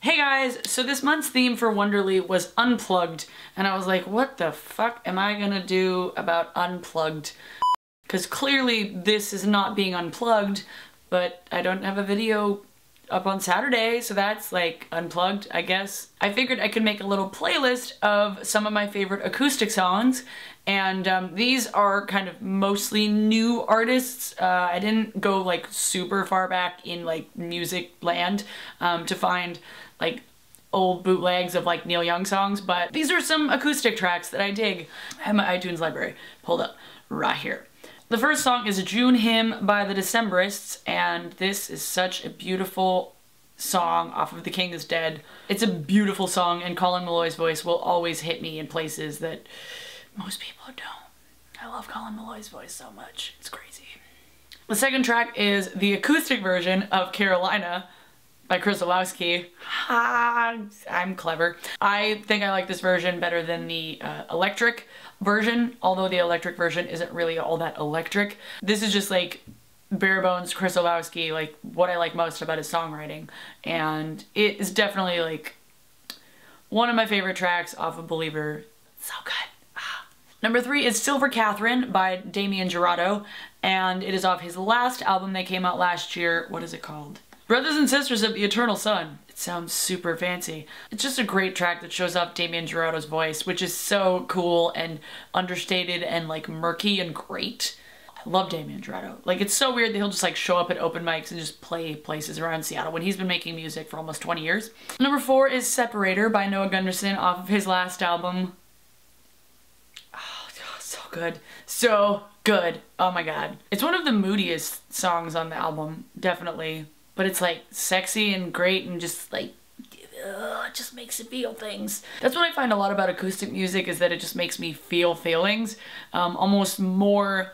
Hey guys, so this month's theme for Wonderly was Unplugged, and I was like, what the fuck am I gonna do about Unplugged? Because clearly this is not being unplugged, but I don't have a video up on Saturday, so that's like unplugged, I guess. I figured I could make a little playlist of some of my favorite acoustic songs, and these are kind of mostly new artists. I didn't go like super far back in like music land to find like old bootlegs of like Neil Young songs, but these are some acoustic tracks that I dig. I have my iTunes library pulled up right here. The first song is June Hymn by the Decemberists, and this is such a beautiful song off of The King is Dead. It's a beautiful song, and Colin Meloy's voice will always hit me in places that most people don't. I love Colin Meloy's voice so much. It's crazy. The second track is the acoustic version of Carolina by Kris Orlowski. I'm clever. I think I like this version better than the electric version, although the electric version isn't really all that electric. This is just like bare bones Kris Orlowski, like what I like most about his songwriting, and it is definitely like one of my favorite tracks off of Believer. So good. Number 3 is Silver Katherine by Damien Jurado, and it is off his last album that came out last year. What is it called? Brothers and Sisters of the Eternal Sun. It sounds super fancy. It's just a great track that shows off Damien Jurado's voice, which is so cool and understated and like murky and great. I love Damien Jurado. Like, it's so weird that he'll just like show up at open mics and just play places around Seattle when he's been making music for almost 20 years. Number 4 is Separator by Noah Gundersen off of his last album. Oh, so good. So good. Oh my god. It's one of the moodiest songs on the album, definitely. But it's like sexy and great and just like, it just makes you feel things. That's what I find a lot about acoustic music, is that it just makes me feel feelings, almost more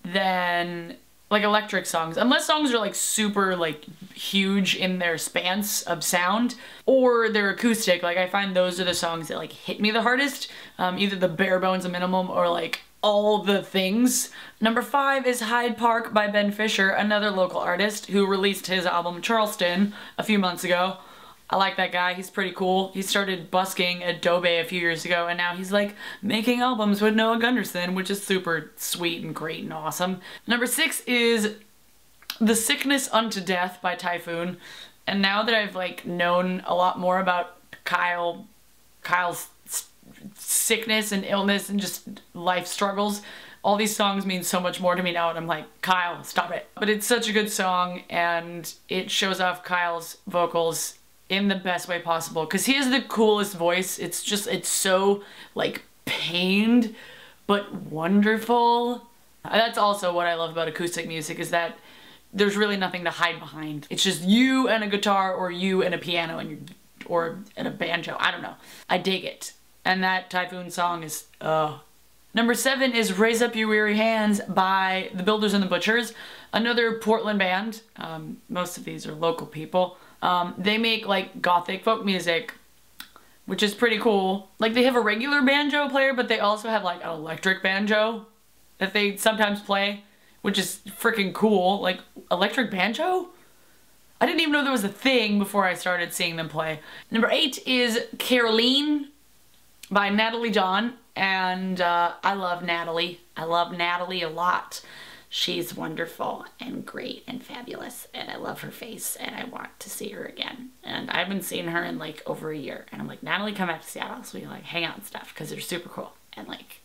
than like electric songs. Unless songs are like super like huge in their spans of sound, or they're acoustic, like I find those are the songs that like hit me the hardest, either the bare bones of minimum or like all the things. Number 5 is Hyde Park by Ben Fisher, another local artist who released his album Charleston a few months ago. I like that guy, he's pretty cool. He started busking at Dobe a few years ago, and now he's like making albums with Noah Gundersen, which is super sweet and great and awesome. Number 6 is The Sickness Unto Death by Typhoon, and now that I've like known a lot more about Kyle's sickness and illness and just life struggles, all these songs mean so much more to me now, and I'm like, Kyle, stop it. But it's such a good song, and it shows off Kyle's vocals in the best way possible, because he has the coolest voice. It's just, it's so like pained but wonderful. That's also what I love about acoustic music, is that there's really nothing to hide behind. It's just you and a guitar, or you and a piano, and or a banjo. I don't know. I dig it. And that Typhoon song is, Number 7 is Raise Up Your Weary Hands by The Builders and the Butchers, another Portland band. Most of these are local people. They make like gothic folk music, which is pretty cool. Like, they have a regular banjo player, but they also have like an electric banjo that they sometimes play, which is freaking cool. Like, electric banjo? I didn't even know there was a thing before I started seeing them play. Number 8 is Caroline by Nataly John, and I love Nataly. I love Nataly a lot. She's wonderful and great and fabulous, and I love her face, and I want to see her again. And I haven't seen her in like over a year, and I'm like, Nataly, come back to Seattle so we can like hang out and stuff, because they're super cool. And like,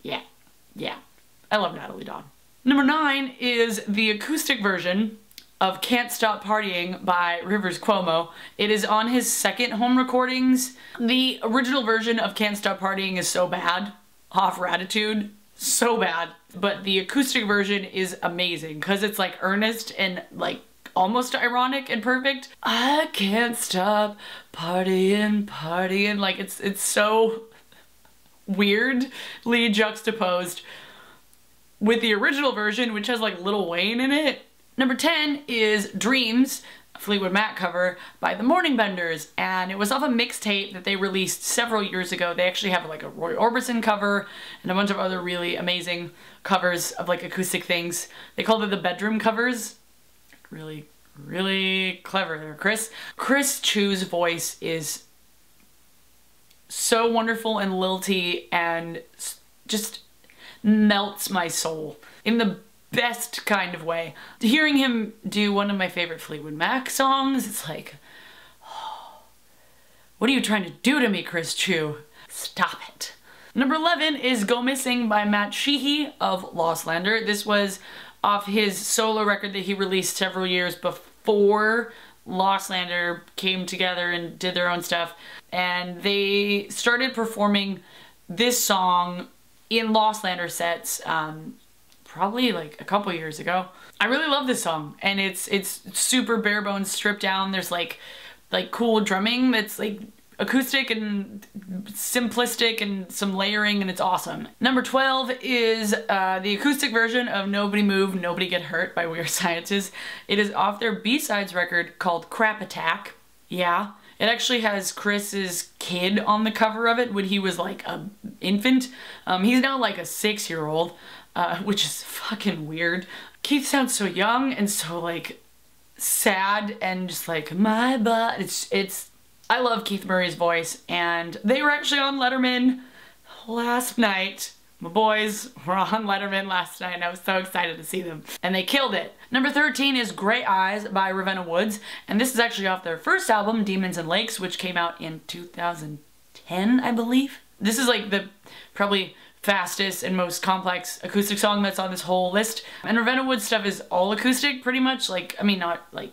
yeah. I love Nataly John. Number 9 is the acoustic version of Can't Stop Partying by Rivers Cuomo. It is on his second home recordings. The original version of Can't Stop Partying is so bad, off Ratitude, so bad. But the acoustic version is amazing, because it's like earnest and like almost ironic and perfect. I can't stop partying. Like, it's so weirdly juxtaposed with the original version, which has like Lil Wayne in it. Number 10 is Dreams, a Fleetwood Mac cover by the Morning Benders, and it was off a mixtape that they released several years ago. They actually have like a Roy Orbison cover and a bunch of other really amazing covers of like acoustic things. They called it the bedroom covers. Really really clever there, Kris. Kris Chu's voice is so wonderful and lilty and just melts my soul in the best kind of way. Hearing him do one of my favorite Fleetwood Mac songs, it's like, oh, what are you trying to do to me, Kris Chu? Stop it. Number 11 is Go Missing by Matt Sheehy of Lostlander. This was off his solo record that he released several years before Lostlander came together and did their own stuff. And they started performing this song in Lostlander sets probably like a couple years ago. I really love this song, and it's super bare bones, stripped down. There's like cool drumming that's like acoustic and simplistic and some layering, and it's awesome. Number 12 is the acoustic version of Nobody Move, Nobody Get Hurt by Weird Sciences. It is off their B-sides record called Crap Attack. Yeah. It actually has Chris's kid on the cover of it when he was like an infant. He's now like a 6-year-old, which is fucking weird. Keith sounds so young and so like sad and just like my butt. I love Keith Murray's voice, and they were actually on Letterman last night. My boys were on Letterman last night and I was so excited to see them. And they killed it. Number 13 is Grey Eyes by Ravenna Woods, and this is actually off their first album, Demons and Lakes, which came out in 2010, I believe. This is like the probably fastest and most complex acoustic song that's on this whole list. And Ravenna Woods stuff is all acoustic pretty much. Like, I mean, not like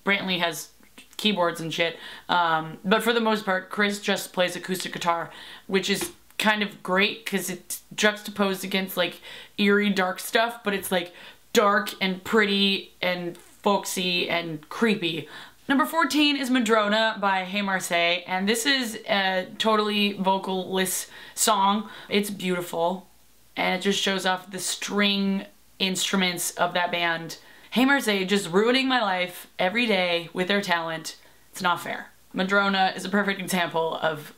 Brantley has keyboards and shit, but for the most part Kris just plays acoustic guitar, which is kind of great because it's juxtaposed against like eerie dark stuff, but it's like dark and pretty and folksy and creepy. Number 14 is Madrona by Hey Marseilles, and this is a totally vocalless song. It's beautiful and it just shows off the string instruments of that band. Hey Marseilles just ruining my life every day with their talent. It's not fair. Madrona is a perfect example of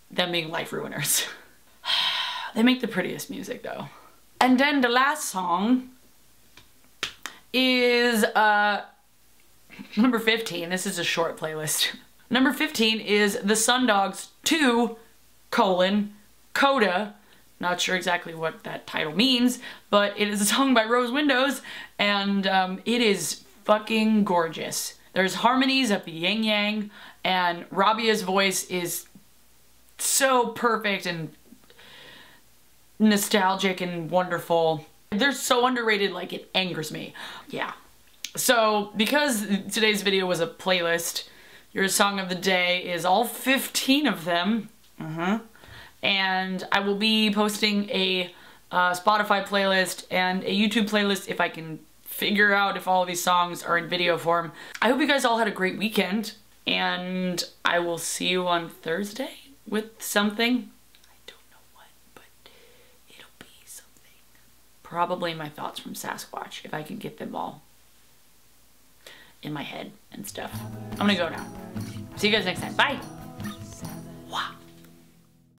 them being life ruiners. They make the prettiest music though. And then the last song is number 15. This is a short playlist. Number 15 is The Sundogs 2, Coda. Not sure exactly what that title means, but it is a song by Rose Windows, and it is fucking gorgeous. There's harmonies of the yin yang, and Rabia's voice is so perfect and nostalgic and wonderful. They're so underrated, like it angers me. Yeah. So because today's video was a playlist, your song of the day is all 15 of them. And I will be posting a Spotify playlist and a YouTube playlist if I can figure out if all of these songs are in video form. I hope you guys all had a great weekend, and I will see you on Thursday with something. I don't know what, but it'll be something. Probably my thoughts from Sasquatch, if I can get them all in my head and stuff. I'm gonna go now. See you guys next time. Bye!